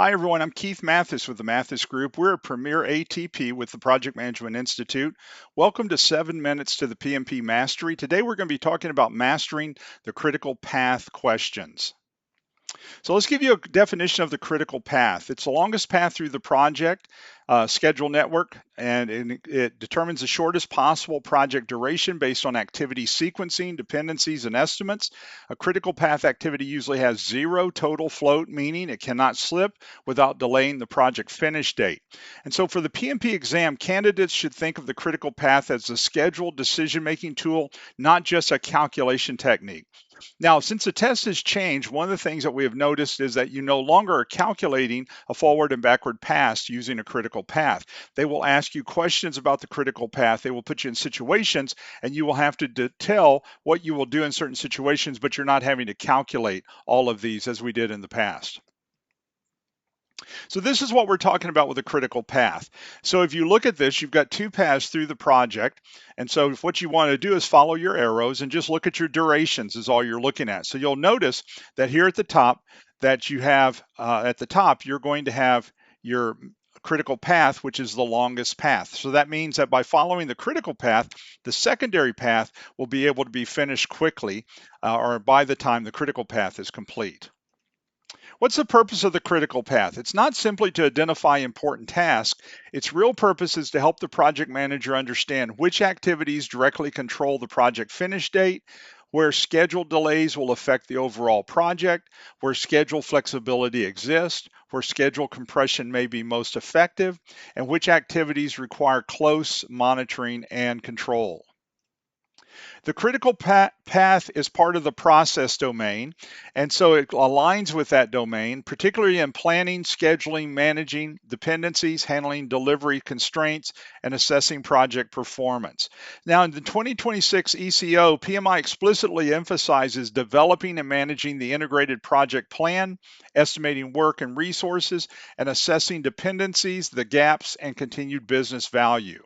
Hi, everyone. I'm Keith Mathis with the Mathis Group. We're a premier ATP with the Project Management Institute. Welcome to 7 Minutes to the PMP Mastery. Today, we're going to be talking about mastering the critical path questions. So let's give you a definition of the critical path. It's the longest path through the project schedule network, and it determines the shortest possible project duration based on activity sequencing, dependencies, and estimates. A critical path activity usually has zero total float, meaning it cannot slip without delaying the project finish date. And so for the PMP exam, candidates should think of the critical path as a scheduled decision-making tool, not just a calculation technique. Now, since the test has changed, one of the things that we have noticed is that you no longer are calculating a forward and backward pass using a critical path. They will ask you questions about the critical path. They will put you in situations, and you will have to tell what you will do in certain situations, but you're not having to calculate all of these as we did in the past. So this is what we're talking about with a critical path. So if you look at this, you've got two paths through the project. And so what you want to do is follow your arrows and just look at your durations is all you're looking at. So you'll notice that here at the top that you have, at the top, you're going to have your critical path, which is the longest path. So that means that by following the critical path, the secondary path will be able to be finished quickly or by the time the critical path is complete. What's the purpose of the critical path? It's not simply to identify important tasks. Its real purpose is to help the project manager understand which activities directly control the project finish date, where schedule delays will affect the overall project, where schedule flexibility exists, where schedule compression may be most effective, and which activities require close monitoring and control. The critical path is part of the process domain, and so it aligns with that domain, particularly in planning, scheduling, managing dependencies, handling delivery constraints, and assessing project performance. Now, in the 2026 ECO, PMI explicitly emphasizes developing and managing the integrated project plan, estimating work and resources, and assessing dependencies, the gaps, and continued business value.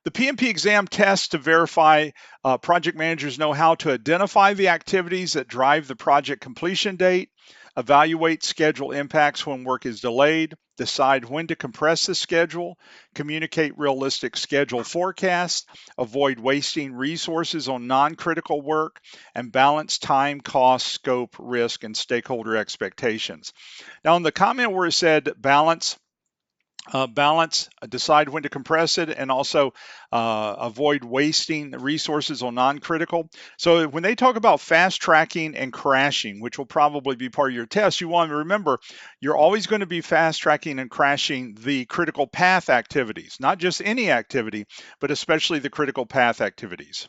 The PMP exam tests to verify project managers know how to identify the activities that drive the project completion date, evaluate schedule impacts when work is delayed, decide when to compress the schedule, communicate realistic schedule forecasts, avoid wasting resources on non-critical work, and balance time, cost, scope, risk, and stakeholder expectations. Now, in the comment where it said balance, decide when to compress it, and also avoid wasting resources on non-critical. So when they talk about fast tracking and crashing, which will probably be part of your test, you want to remember you're always going to be fast tracking and crashing the critical path activities, not just any activity, but especially the critical path activities.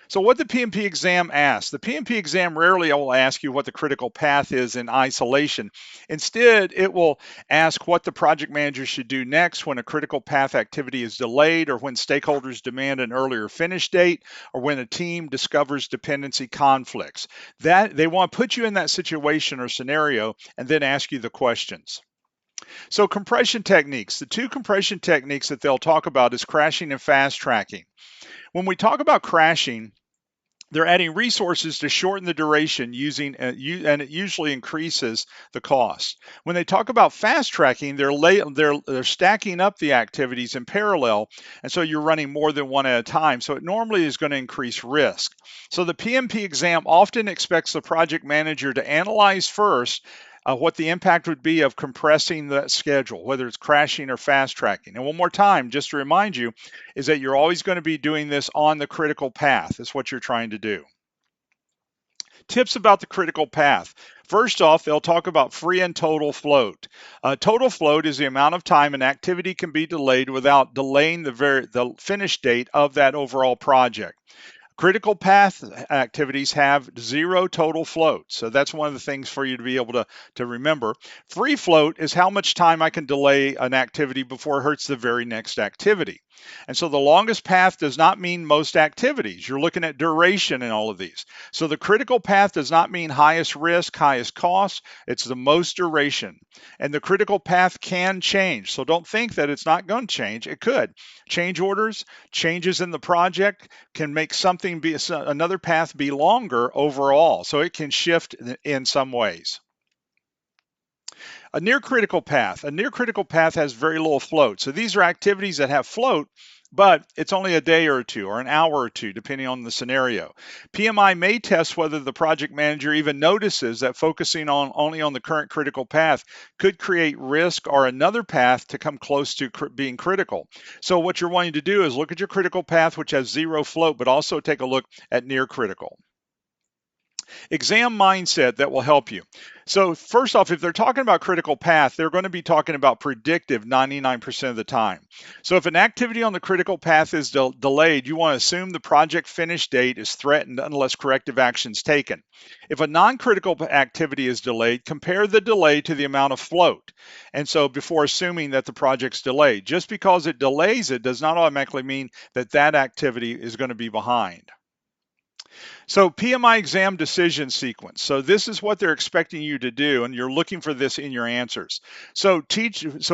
So what the PMP exam asks, the PMP exam rarely will ask you what the critical path is in isolation. Instead, it will ask what the project manager should do next when a critical path activity is delayed, or when stakeholders demand an earlier finish date, or when a team discovers dependency conflicts. That they want to put you in that situation or scenario and then ask you the questions. So compression techniques, the two compression techniques that they'll talk about is crashing and fast tracking. When we talk about crashing, they're adding resources to shorten the duration and it usually increases the cost. When they talk about fast tracking, they're stacking up the activities in parallel, and so you're running more than one at a time. So it normally is going to increase risk. So the PMP exam often expects the project manager to analyze first what the impact would be of compressing that schedule, whether it's crashing or fast tracking. And one more time, just to remind you, is that you're always going to be doing this on the critical path, is what you're trying to do. Tips about the critical path. First off, they'll talk about free and total float. Total float is the amount of time an activity can be delayed without delaying the finish date of that overall project. Critical path activities have zero total float. So that's one of the things for you to be able to remember. Free float is how much time I can delay an activity before it hurts the very next activity. And so the longest path does not mean most activities. You're looking at duration in all of these. So the critical path does not mean highest risk, highest cost. It's the most duration. And the critical path can change. So don't think that it's not going to change. It could. Change orders, changes in the project can make something be another path be longer overall. So it can shift in some ways. A near critical path. A near critical path has very little float. So these are activities that have float, but it's only a day or two or an hour or two, depending on the scenario. PMI may test whether the project manager even notices that focusing on only on the current critical path could create risk or another path to come close to being critical. So what you're wanting to do is look at your critical path, which has zero float, but also take a look at near critical. Exam mindset that will help you. So first off, if they're talking about critical path, they're going to be talking about predictive 99% of the time. So if an activity on the critical path is delayed, you want to assume the project finish date is threatened unless corrective action is taken. If a non-critical activity is delayed, compare the delay to the amount of float. And so before assuming that the project's delayed, just because it delays it does not automatically mean that that activity is going to be behind. So PMI exam decision sequence. So this is what they're expecting you to do, and you're looking for this in your answers. So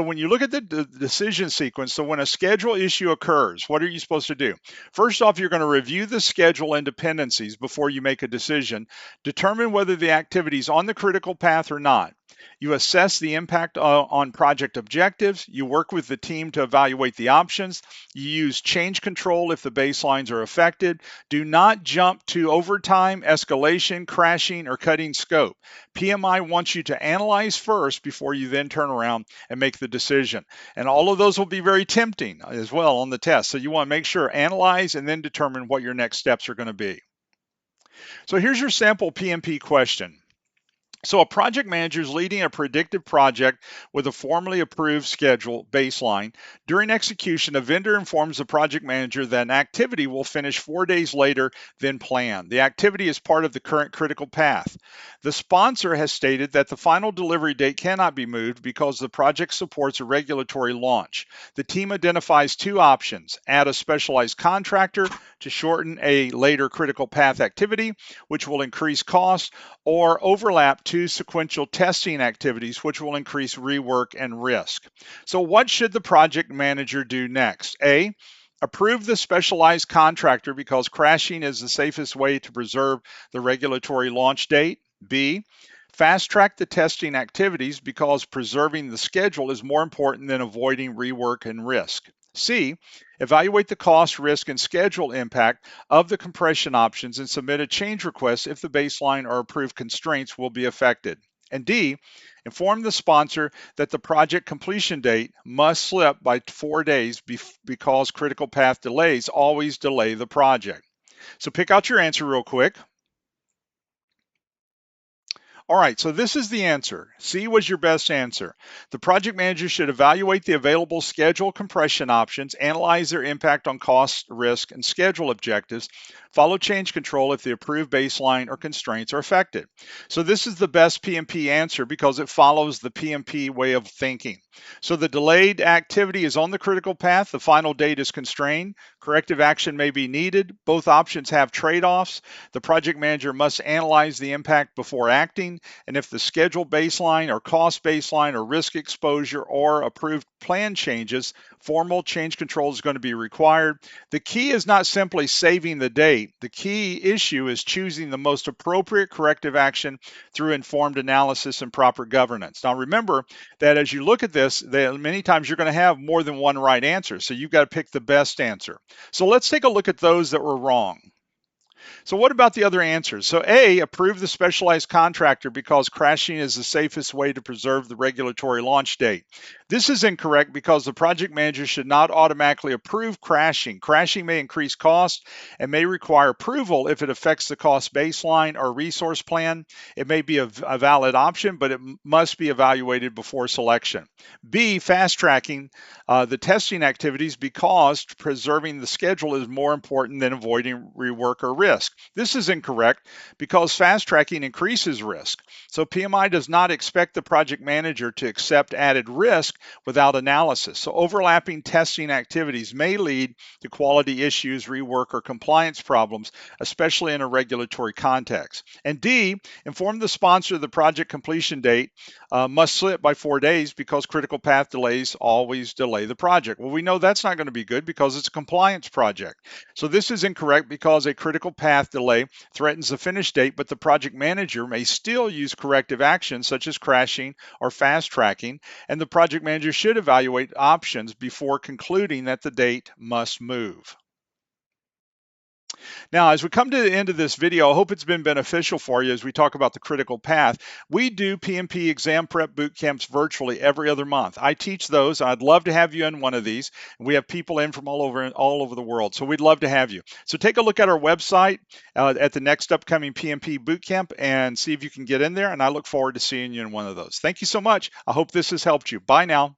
when you look at the decision sequence, so when a schedule issue occurs, what are you supposed to do? First off, you're going to review the schedule and dependencies before you make a decision. Determine whether the activity is on the critical path or not. You assess the impact on project objectives. You work with the team to evaluate the options. You use change control if the baselines are affected. Do not jump to overtime, escalation, crashing, or cutting scope. PMI wants you to analyze first before you then turn around and make the decision. And all of those will be very tempting as well on the test. So you want to make sure, analyze, and then determine what your next steps are going to be. So here's your sample PMP question. So a project manager is leading a predictive project with a formally approved schedule baseline. During execution, a vendor informs the project manager that an activity will finish 4 days later than planned. The activity is part of the current critical path. The sponsor has stated that the final delivery date cannot be moved because the project supports a regulatory launch. The team identifies two options: add a specialized contractor to shorten a later critical path activity, which will increase cost, or overlap two sequential testing activities, which will increase rework and risk. So what should the project manager do next? A, approve the specialized contractor because crashing is the safest way to preserve the regulatory launch date. B, fast track the testing activities because preserving the schedule is more important than avoiding rework and risk. C, evaluate the cost, risk, and schedule impact of the compression options and submit a change request if the baseline or approved constraints will be affected. And D, inform the sponsor that the project completion date must slip by 4 days because critical path delays always delay the project. So pick out your answer real quick. All right, so this is the answer. C was your best answer. The project manager should evaluate the available schedule compression options, analyze their impact on cost, risk, and schedule objectives, follow change control if the approved baseline or constraints are affected. So this is the best PMP answer because it follows the PMP way of thinking. So the delayed activity is on the critical path, the final date is constrained, corrective action may be needed, both options have trade-offs, the project manager must analyze the impact before acting, and if the schedule baseline or cost baseline or risk exposure or approved plan changes, formal change control is going to be required. The key is not simply saving the date. The key issue is choosing the most appropriate corrective action through informed analysis and proper governance. Now remember that as you look at this, that many times you're going to have more than one right answer, so you've got to pick the best answer. So let's take a look at those that were wrong. So what about the other answers? So A, approve the specialized contractor because crashing is the safest way to preserve the regulatory launch date. This is incorrect because the project manager should not automatically approve crashing. Crashing may increase cost and may require approval if it affects the cost baseline or resource plan. It may be a valid option, but it must be evaluated before selection. B, fast tracking the testing activities because preserving the schedule is more important than avoiding rework or risk. This is incorrect because fast tracking increases risk. So PMI does not expect the project manager to accept added risk without analysis. So overlapping testing activities may lead to quality issues, rework, or compliance problems, especially in a regulatory context. And D, inform the sponsor the project completion date must slip by 4 days because critical path delays always delay the project. Well, we know that's not going to be good because it's a compliance project. So this is incorrect because a critical path path delay threatens the finish date, but the project manager may still use corrective actions such as crashing or fast tracking, and the project manager should evaluate options before concluding that the date must move. Now, as we come to the end of this video, I hope it's been beneficial for you as we talk about the critical path. We do PMP exam prep boot camps virtually every other month. I teach those. I'd love to have you in one of these. We have people in from all over the world, so we'd love to have you. So take a look at our website at the next upcoming PMP boot camp and see if you can get in there. And I look forward to seeing you in one of those. Thank you so much. I hope this has helped you. Bye now.